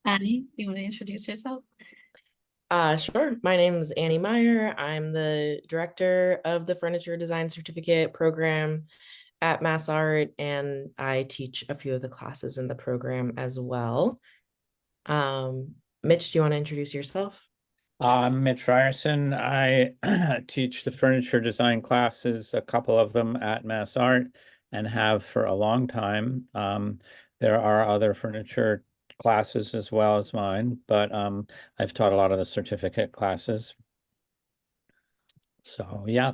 Annie, you want to introduce yourself? Sure. My name is Annie Meyer. I'm the director of the Furniture Design Certificate program at MassArt, and I teach a few of the classes in the program as well. Mitch, do you want to introduce yourself? I'm Mitch Ryerson. I teach the furniture design classes, a couple of them at MassArt, and have for a long time. There are other furniture classes as well as mine, but I've taught a lot of the certificate classes. So yeah.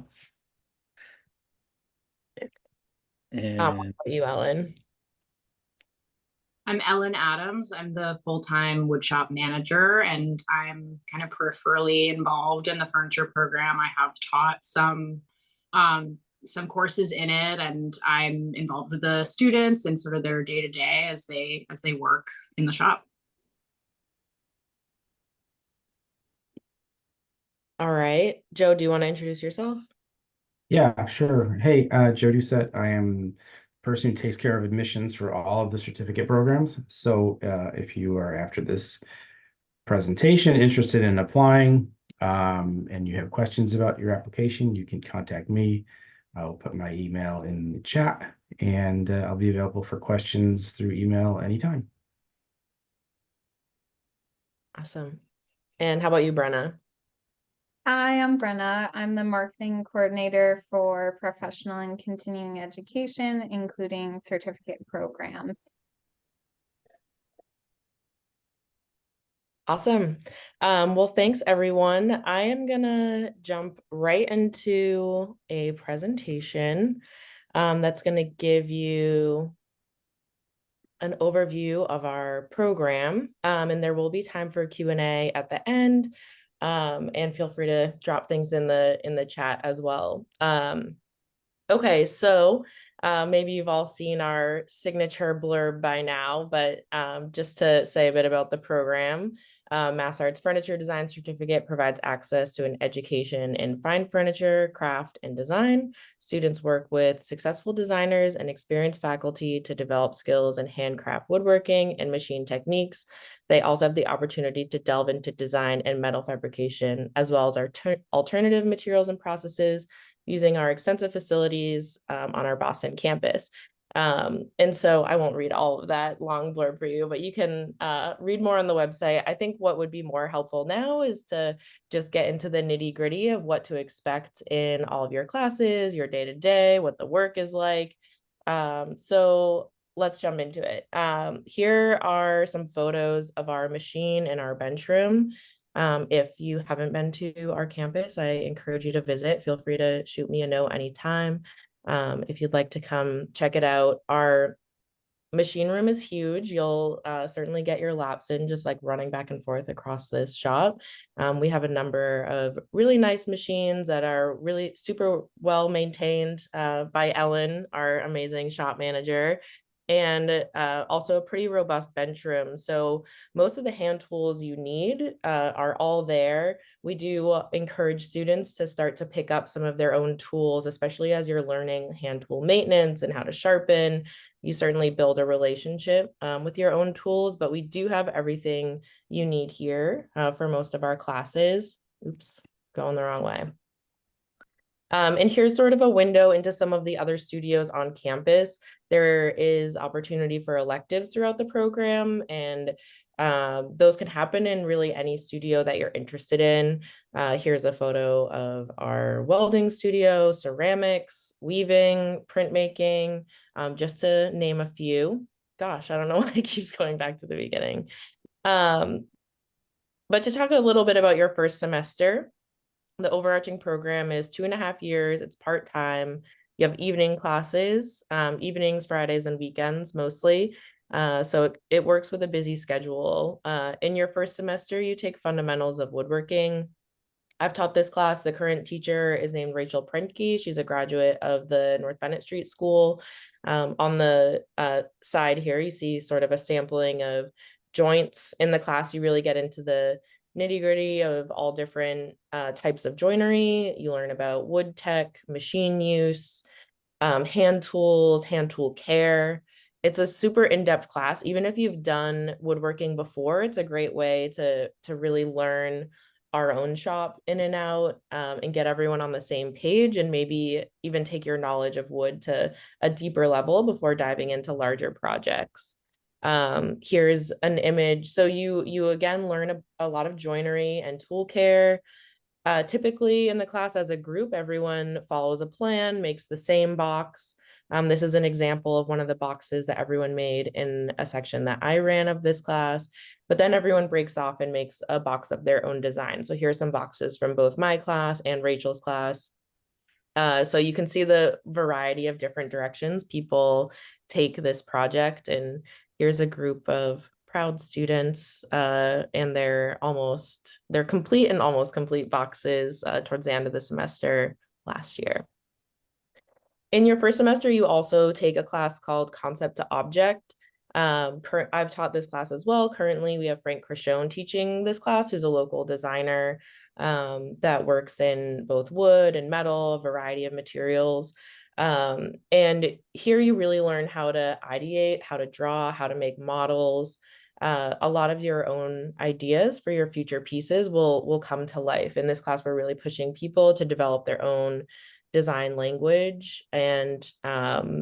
What And about you, Ellen? I'm Ellen Adams. I'm the full-time woodshop manager, and I'm kind of peripherally involved in the furniture program. I have taught some courses in it, and I'm involved with the students and sort of their day-to-day as they work in the shop. All right. Joe, do you want to introduce yourself? Yeah, sure. Hey, Joe Doucette. I am the person who takes care of admissions for all of the certificate programs. So if you are after this presentation interested in applying and you have questions about your application, you can contact me. I'll put my email in the chat and I'll be available for questions through email anytime. Awesome. And how about you, Brenna? Hi, I'm Brenna. I'm the marketing coordinator for professional and continuing education, including certificate programs. Awesome. Well, thanks everyone. I am gonna jump right into a presentation that's gonna give you an overview of our program, and there will be time for Q&A at the end, and feel free to drop things in the chat as well. Okay, so maybe you've all seen our signature blurb by now, but just to say a bit about the program, MassArt's Furniture Design Certificate provides access to an education in fine furniture, craft, and design. Students work with successful designers and experienced faculty to develop skills in handcraft woodworking and machine techniques. They also have the opportunity to delve into design and metal fabrication, as well as our alternative materials and processes using our extensive facilities on our Boston campus. And so I won't read all of that long blurb for you, but you can read more on the website. I think what would be more helpful now is to just get into the nitty gritty of what to expect in all of your classes, your day to day, what the work is like. So let's jump into it. Here are some photos of our machine in our bench room. If you haven't been to our campus, I encourage you to visit. Feel free to shoot me a note anytime. If you'd like to come check it out. Our machine room is huge. You'll certainly get your laps in just like running back and forth across this shop. We have a number of really nice machines that are really super well maintained by Ellen, our amazing shop manager, and also a pretty robust bench room. So most of the hand tools you need are all there. We do encourage students to start to pick up some of their own tools, especially as you're learning hand tool maintenance and how to sharpen. You certainly build a relationship with your own tools, but we do have everything you need here for most of our classes. Oops, going the wrong way. And here's sort of a window into some of the other studios on campus. There is opportunity for electives throughout the program, and those can happen in really any studio that you're interested in. Here's a photo of our welding studio, ceramics, weaving, printmaking, just to name a few. Gosh, I don't know why it keeps going back to the beginning. But to talk a little bit about your first semester, the overarching program is 2.5 years. It's part-time. You have evening classes, evenings, Fridays, and weekends mostly. So it works with a busy schedule. In your first semester, you take fundamentals of woodworking. I've taught this class. The current teacher is named Rachel Prentke. She's a graduate of the North Bennett Street School. On the side here, you see sort of a sampling of joints. In the class, you really get into the nitty gritty of all different types of joinery. You learn about wood tech, machine use, hand tools, hand tool care. it's a super in-depth class. Even if you've done woodworking before, it's a great way to really learn our own shop in and out, and get everyone on the same page, and maybe even take your knowledge of wood to a deeper level before diving into larger projects. Here's an image. So you again learn a lot of joinery and tool care. Typically in the class as a group, everyone follows a plan, makes the same box. This is an example of one of the boxes that everyone made in a section that I ran of this class, but then everyone breaks off and makes a box of their own design. So here's some boxes from both my class and Rachel's class. So you can see the variety of different directions people take this project, and here's a group of proud students, and they're complete and almost complete boxes towards the end of the semester last year. In your first semester, you also take a class called Concept to Object. I've taught this class as well. Currently, we have Frank Crishone teaching this class, who's a local designer that works in both wood and metal, a variety of materials. And here you really learn how to ideate, how to draw, how to make models. A lot of your own ideas for your future pieces will come to life. In this class, we're really pushing people to develop their own design language and sort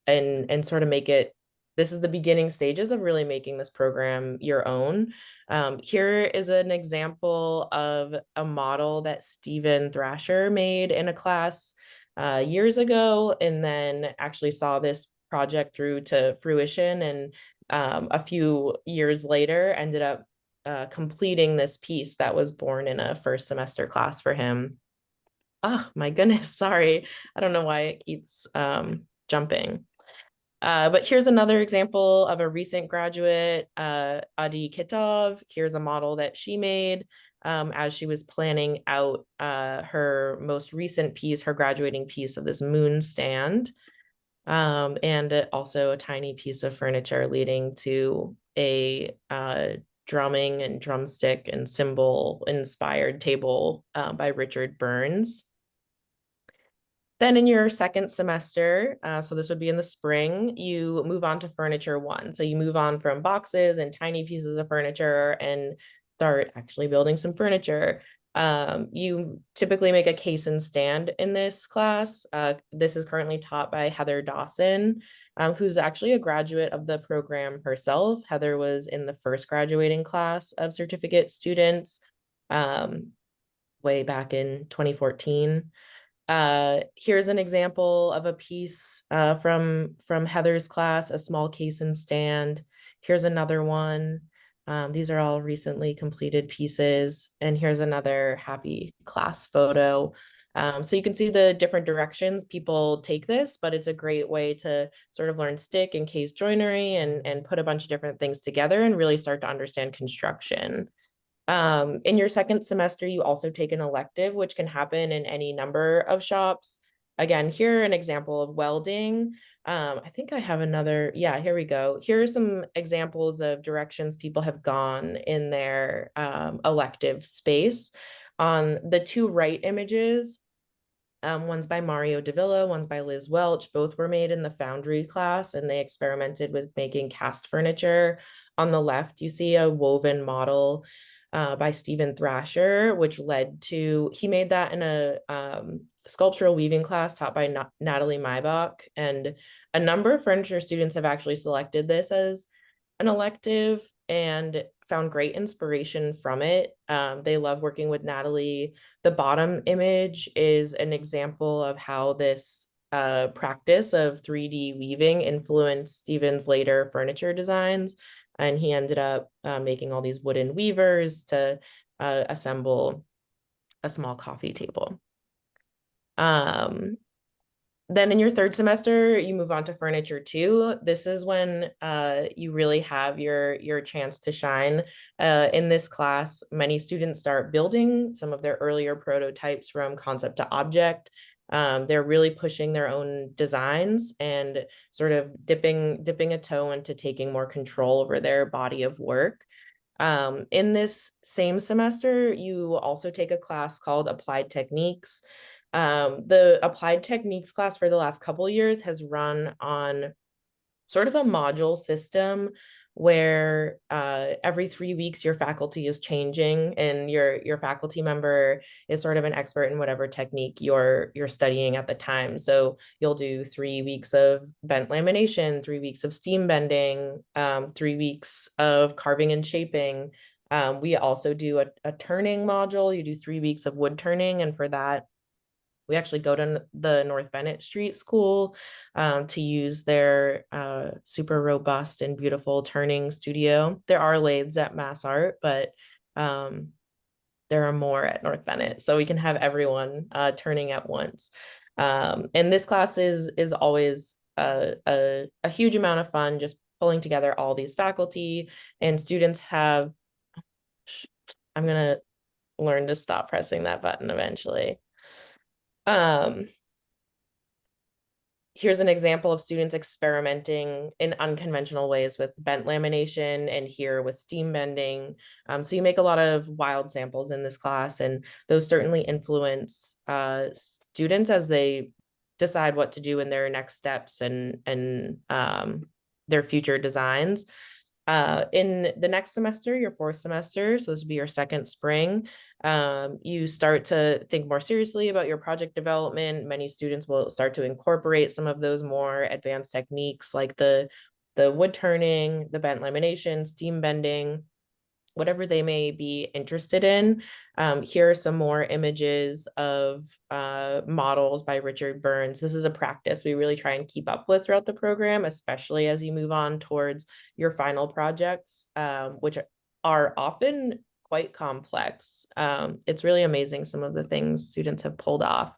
of make it. This is the beginning stages of really making this program your own. Here is an example of a model that Stephen Thrasher made in a class years ago, and then actually saw this project through to fruition, and a few years later ended up completing this piece that was born in a first semester class for him. Oh my goodness, sorry. I don't know why it keeps jumping. But here's another example of a recent graduate, Adi Kitov. Here's a model that she made as she was planning out her most recent piece, her graduating piece of this moon stand. And also a tiny piece of furniture leading to a drumming and drumstick and cymbal inspired table by Richard Burns. Then in your second semester, so this would be in the spring, you move on to Furniture 1. So you move on from boxes and tiny pieces of furniture and start actually building some furniture. You typically make a case and stand in this class. This is currently taught by Heather Dawson, who's actually a graduate of the program herself. Heather was in the first graduating class of certificate students way back in 2014. Here's an example of a piece from Heather's class, a small case and stand. Here's another one. These are all recently completed pieces. And here's another happy class photo. So you can see the different directions people take this, but it's a great way to sort of learn stick and case joinery and put a bunch of different things together and really start to understand construction. In your second semester, you also take an elective, which can happen in any number of shops. Again, here an example of welding. I think I have another, yeah, here we go. Here are some examples of directions people have gone in their elective space. On the two right images, one's by Mario Davila, one's by Liz Welch. Both were made in the Foundry class, and they experimented with making cast furniture. On the left, you see a woven model by Stephen Thrasher, which led to, he made that in a sculptural weaving class taught by Natalie Maybach. And a number of furniture students have actually selected this as an elective and found great inspiration from it. They love working with Natalie. The bottom image is an example of how this practice of 3D weaving influenced Stephen's later furniture designs. And he ended up making all these wooden weavers to assemble a small coffee table. Then in your third semester, you move on to Furniture 2. This is when you really have your chance to shine. In this class, many students start building some of their earlier prototypes from concept to object. They're really pushing their own designs and sort of dipping a toe into taking more control over their body of work. In this same semester, you also take a class called Applied Techniques. The Applied Techniques class for the last couple of years has run on sort of a module system where every 3 weeks your faculty is changing, and your faculty member is sort of an expert in whatever technique you're studying at the time. So you'll do 3 weeks of bent lamination, 3 weeks of steam bending, 3 weeks of carving and shaping. We also do a turning module. You do 3 weeks of wood turning, and for that, we actually go to the North Bennett Street School to use their super robust and beautiful turning studio. There are lathes at MassArt, but there are more at North Bennett, so we can have everyone turning at once. And this class is always a huge amount of fun, just pulling together all these faculty, and students have, I'm gonna learn to stop pressing that button eventually. Here's an example of students experimenting in unconventional ways with bent lamination, and here with steam bending. So you make a lot of wild samples in this class, and those certainly influence students as they decide what to do in their next steps and their future designs. In the next semester, your 4th semester, so this would be your 2nd spring, you start to think more seriously about your project development. Many students will start to incorporate some of those more advanced techniques like the wood turning, the bent lamination, steam bending, whatever they may be interested in. Here are some more images of models by Richard Burns. This is a practice we really try and keep up with throughout the program, especially as you move on towards your final projects, which are often quite complex. It's really amazing some of the things students have pulled off.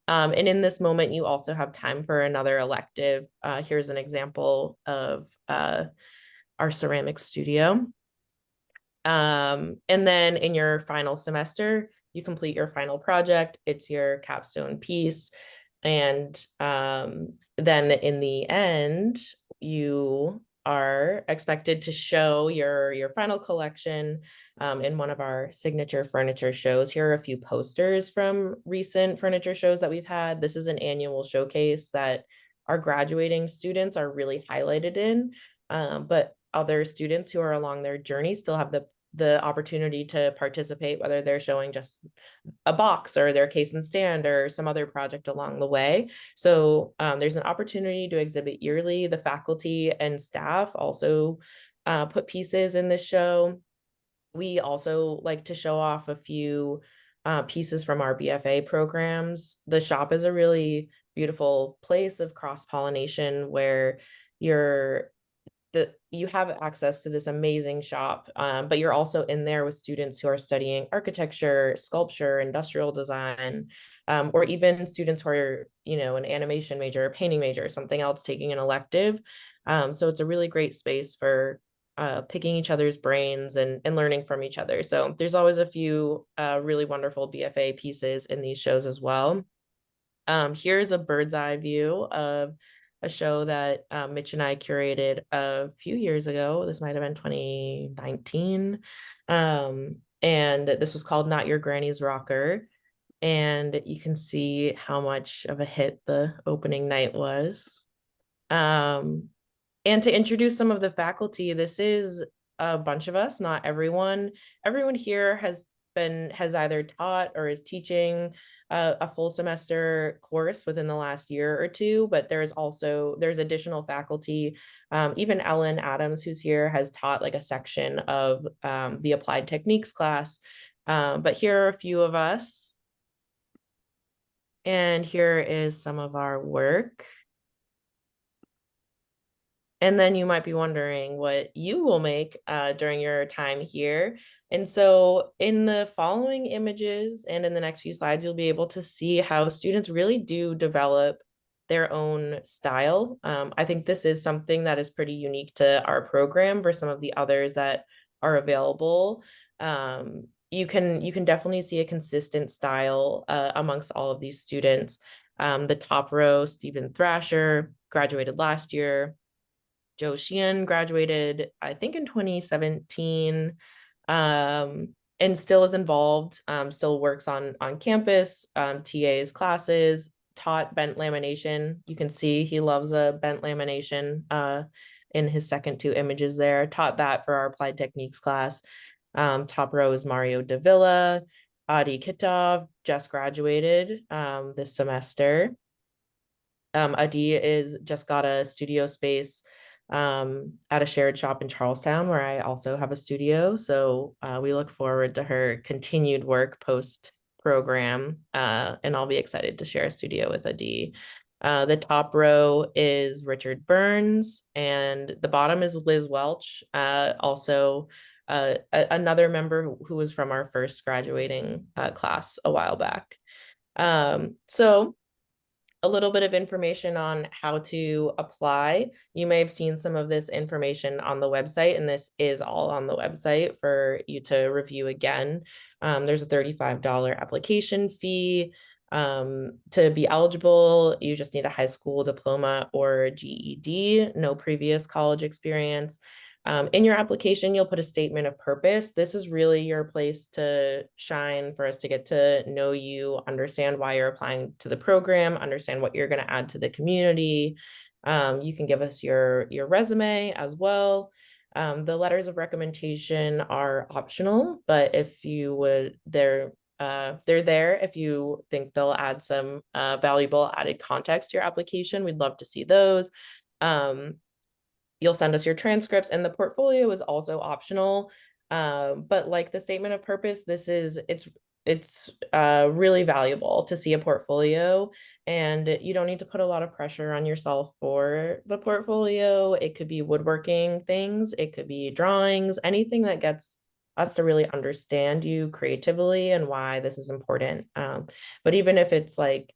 And in this moment, you also have time for another elective. Here's an example of our ceramics studio. And then in your final semester, you complete your final project. It's your capstone piece. And then in the end, you are expected to show your final collection in one of our signature furniture shows. Here are a few posters from recent furniture shows that we've had. This is an annual showcase that our graduating students are really highlighted in, but other students who are along their journey still have the opportunity to participate, whether they're showing just a box or their case and stand or some other project along the way. So there's an opportunity to exhibit yearly. The faculty and staff also put pieces in this show. We also like to show off a few pieces from our BFA programs. The shop is a really beautiful place of cross-pollination where you have access to this amazing shop, but you're also in there with students who are studying architecture, sculpture, industrial design, or even students who are, an animation major, a painting major, something else, taking an elective. So it's a really great space for picking each other's brains and learning from each other. So there's always a few really wonderful BFA pieces in these shows as well. Here's a bird's eye view of a show that Mitch and I curated a few years ago. This might have been 2019. And this was called Not Your Granny's Rocker. And you can see how much of a hit the opening night was. And to introduce some of the faculty, this is a bunch of us, not everyone. Everyone here has either taught or is teaching a full semester course within the last year or two, but there's additional faculty. Even Ellen Adams, who's here, has taught like a section of the applied techniques class. But here are a few of us. And here is some of our work. And then you might be wondering what you will make during your time here. And so in the following images and in the next few slides, you'll be able to see how students really do develop their own style. I think this is something that is pretty unique to our program versus some of the others that are available. You can definitely see a consistent style amongst all of these students. The top row, Stephen Thrasher, graduated last year. Joe Sheehan graduated, I think, in 2017, and still is involved, still works on campus, TAs classes, taught bent lamination. You can see he loves a bent lamination in his second two images there. Taught that for our applied techniques class. Top row is Mario Davila. Adi Kitov just graduated this semester. Adi is just got a studio space at a shared shop in Charlestown, where I also have a studio. So we look forward to her continued work post program, and I'll be excited to share a studio with Adi. The top row is Richard Burns, and the bottom is Liz Welch, also another member who was from our first graduating class a while back. So a little bit of information on how to apply. You may have seen some of this information on the website, and this is all on the website for you to review again. There's a $35 application fee. To be eligible, you just need a high school diploma or GED, no previous college experience. In your application, you'll put a statement of purpose. This is really your place to shine, for us to get to know you, understand why you're applying to the program, understand what you're going to add to the community. You can give us your resume as well. The letters of recommendation are optional, but if you would, they're there if you think they'll add some valuable added context to your application. We'd love to see those. You'll send us your transcripts, and the portfolio is also optional. But like the statement of purpose, it's really valuable to see a portfolio, and you don't need to put a lot of pressure on yourself for the portfolio. It could be woodworking things, it could be drawings, anything that gets us to really understand you creatively and why this is important. But even if it's like,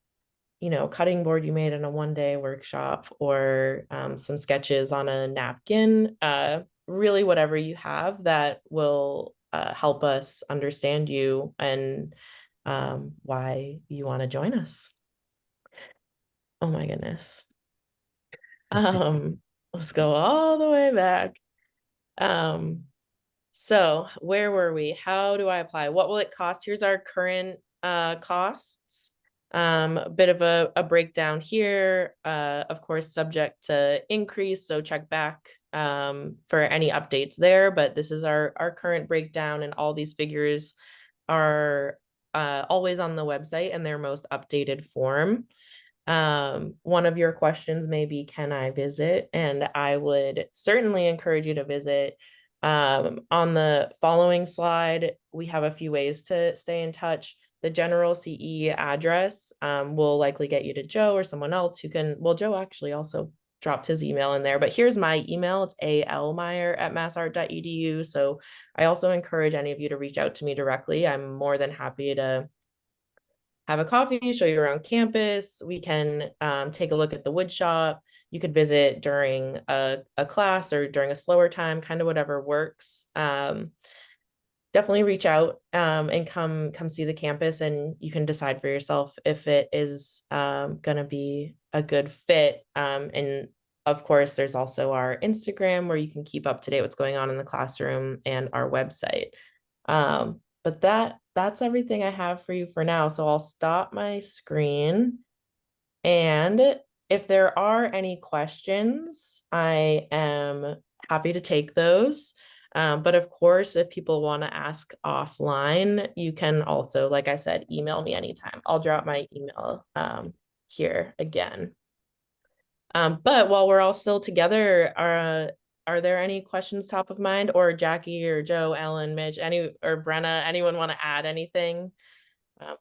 cutting board you made in a one-day workshop, or some sketches on a napkin, really whatever you have that will help us understand you and why you want to join us. Oh my goodness. Let's go all the way back. So where were we? How do I apply? What will it cost? Here's our current costs. A bit of a breakdown here, of course, subject to increase, so check back for any updates there, but this is our current breakdown, and all these figures are always on the website in their most updated form. One of your questions may be, can I visit? And I would certainly encourage you to visit. On the following slide, we have a few ways to stay in touch. The general CE address will likely get you to Joe or someone else who can, well, Joe actually also dropped his email in there, but here's my email. It's almeyer@massart.edu. So I also encourage any of you to reach out to me directly. I'm more than happy to have a coffee, show you around campus. We can take a look at the wood shop. You could visit during a class or during a slower time, kind of whatever works. Definitely reach out and come see the campus, and you can decide for yourself if it is going to be a good fit. And of course, there's also our Instagram, where you can keep up to date what's going on in the classroom, and our website. But that's everything I have for you for now. So I'll stop my screen, and if there are any questions, I am happy to take those. But of course, if people want to ask offline, you can also, like I said, email me anytime. I'll drop my email here again. But while we're all still together, are there any questions top of mind? Or Jackie or Joe, Ellen, Mitch, or Brenna, anyone want to add anything?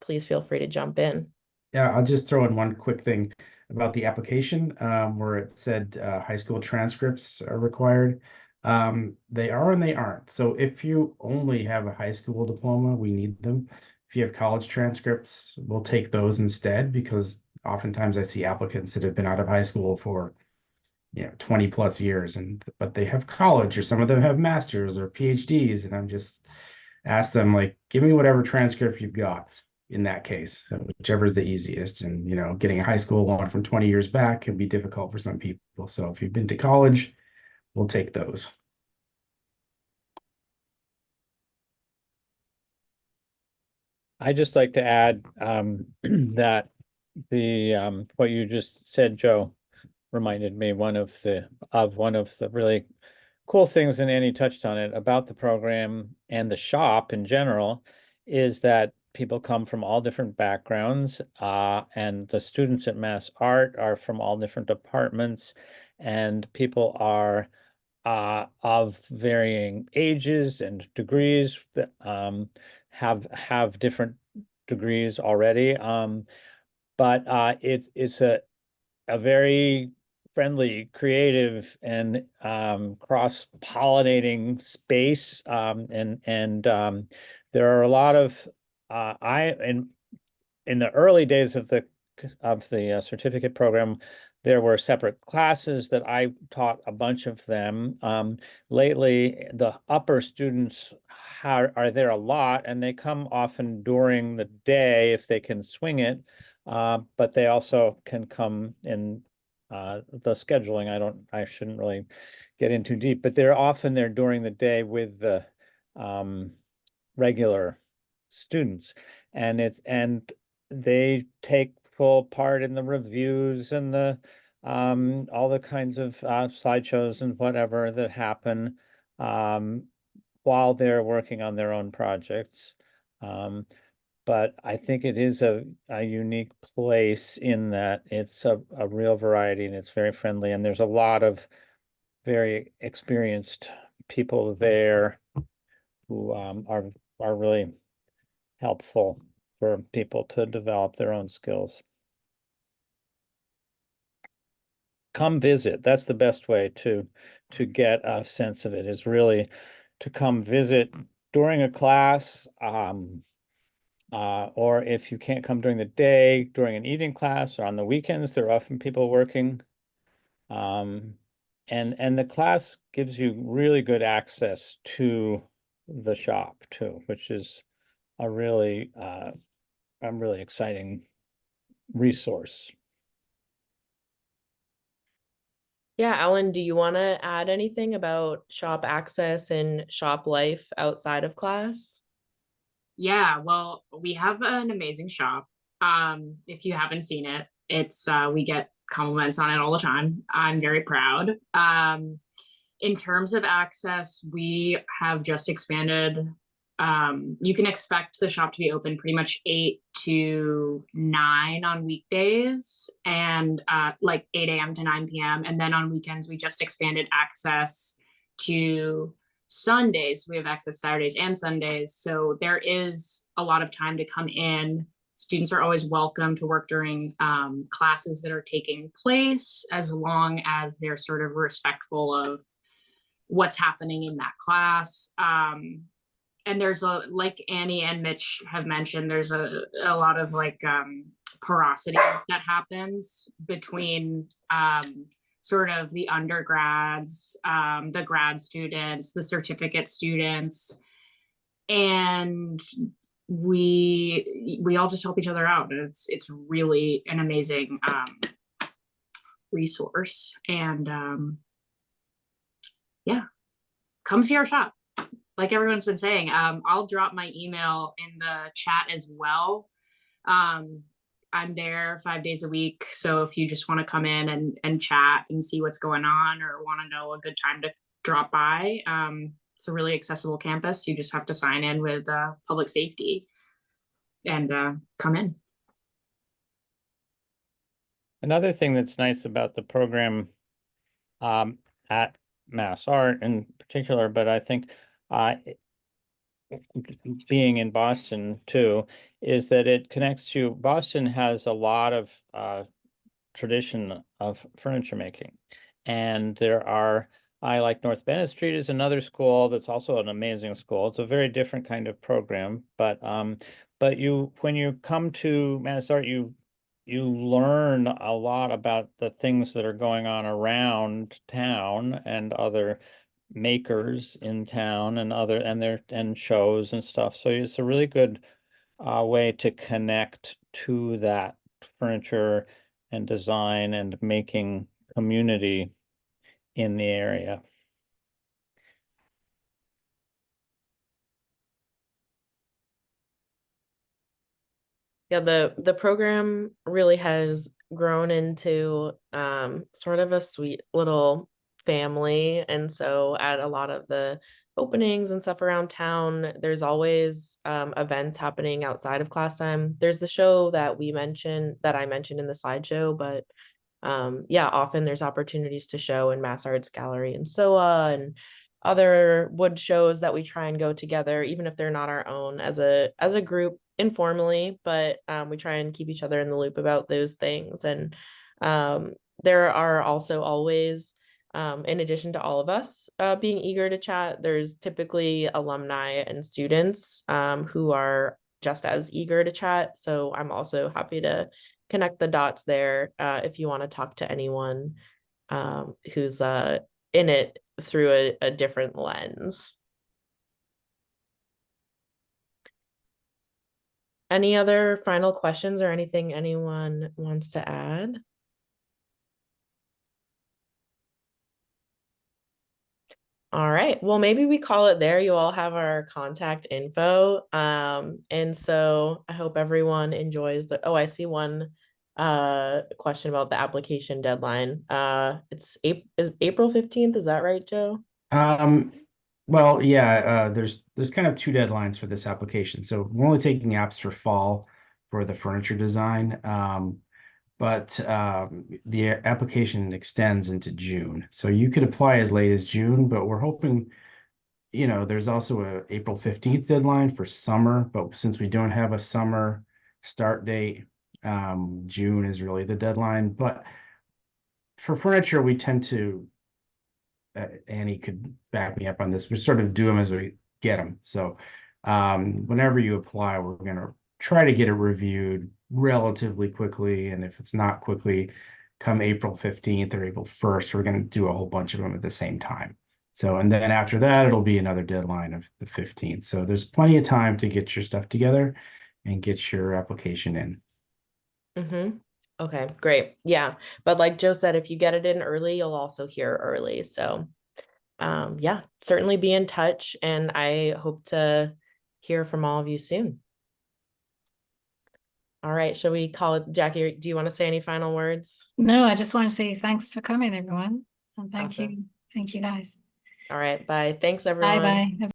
Please feel free to jump in. Yeah, I'll just throw in one quick thing about the application, where it said high school transcripts are required. They are and they aren't. So if you only have a high school diploma, we need them. If you have college transcripts, we'll take those instead, because oftentimes I see applicants that have been out of high school for 20 plus years, but they have college, or some of them have masters or PhDs, and I'm just ask them, like, give me whatever transcript you've got in that case, whichever is the easiest. And getting a high school one from 20 years back can be difficult for some people. So if you've been to college, we'll take those. I just like to add that what you just said, Joe, reminded me one of the really cool things, and Annie touched on it, about the program and the shop in general, is that people come from all different backgrounds, and the students at MassArt are from all different departments, and people are of varying ages and degrees that have different degrees already. But it's a very friendly, creative, and cross-pollinating space. And there are a lot of in the early days of the certificate program, there were separate classes that I taught a bunch of them. Lately, the upper students are there a lot, and they come often during the day if they can swing it. But they also can come in the scheduling. I shouldn't really get in too deep, but they're often there during the day with the regular students, and they take full part in the reviews and the all the kinds of slideshows and whatever that happen while they're working on their own projects. But I think it is a unique place in that it's a real variety, and it's very friendly, and there's a lot of very experienced people there who are really helpful for people to develop their own skills. Come visit. That's the best way to get a sense of it, is really to come visit during a class, or if you can't come during the day, during an evening class, or on the weekends. There are often people working. And the class gives you really good access to the shop too, which is a really exciting resource. Yeah, Ellen, do you want to add anything about shop access and shop life outside of class? Yeah, well, we have an amazing shop. If you haven't seen it, it's we get compliments on it all the time. I'm very proud. In terms of access, we have just expanded. You can expect the shop to be open pretty much 8 to 9 on weekdays, and like 8 a.m. to 9 p.m. And then on weekends, we just expanded access to Sundays. We have access Saturdays and Sundays. So there is a lot of time to come in. Students are always welcome to work during classes that are taking place, as long as they're sort of respectful of what's happening in that class. And there's like Annie and Mitch have mentioned, there's a lot of like porosity that happens between sort of the undergrads, the grad students, the certificate students, and we all just help each other out. And it's really an amazing resource. And yeah, come see our shop. Like everyone's been saying, I'll drop my email in the chat as well. I'm there 5 days a week. So if you just want to come in and chat and see what's going on, or want to know a good time to drop by, it's a really accessible campus. You just have to sign in with public safety and come in. Another thing that's nice about the program at MassArt in particular, but I think being in Boston too, is that it connects to Boston has a lot of tradition of furniture making, and I like North Bennett Street is another school that's also an amazing school. It's a very different kind of program, but when you come to MassArt, you learn a lot about the things that are going on around town and other makers in town and shows and stuff. So it's a really good way to connect to that furniture and design and making community in the area. Yeah, the program really has grown into sort of a sweet little family. And so at a lot of the openings and stuff around town, there's always events happening outside of class time. There's the show that I mentioned in the slideshow, but yeah, often there's opportunities to show in MassArt's gallery and SOA and other wood shows that we try and go together, even if they're not our own, as a group informally, but we try and keep each other in the loop about those things. And there are also always, in addition to all of us being eager to chat, there's typically alumni and students who are just as eager to chat. So I'm also happy to connect the dots there if you want to talk to anyone who's in it through a different lens. Any other final questions or anything anyone wants to add? All right, well, maybe we call it there. You all have our contact info. And so I hope everyone enjoys the, oh, I see one question about the application deadline. Is April 15th, is that right, Joe? Well, yeah, there's kind of two deadlines for this application. So we're only taking apps for fall for the furniture design. But the application extends into June. So you could apply as late as June, but we're hoping, there's also a April 15th deadline for summer, but since we don't have a summer start date, June is really the deadline. But for furniture, we tend to, Annie could back me up on this, we sort of do them as we get them. So whenever you apply, we're going to try to get it reviewed relatively quickly. And if it's not quickly, come April 15th or April 1st, we're going to do a whole bunch of them at the same time. So, and then after that, it'll be another deadline of the 15th. So there's plenty of time to get your stuff together and get your application in. Mm-hmm. Okay, great. Yeah. But like Joe said, if you get it in early, you'll also hear early. So yeah, certainly be in touch, and I hope to hear from all of you soon. All right, shall we call it? Jackie, do you want to say any final words? No, I just want to say thanks for coming, everyone. And thank Awesome. you. Thank you guys. All right, bye. Thanks, Bye everyone. bye.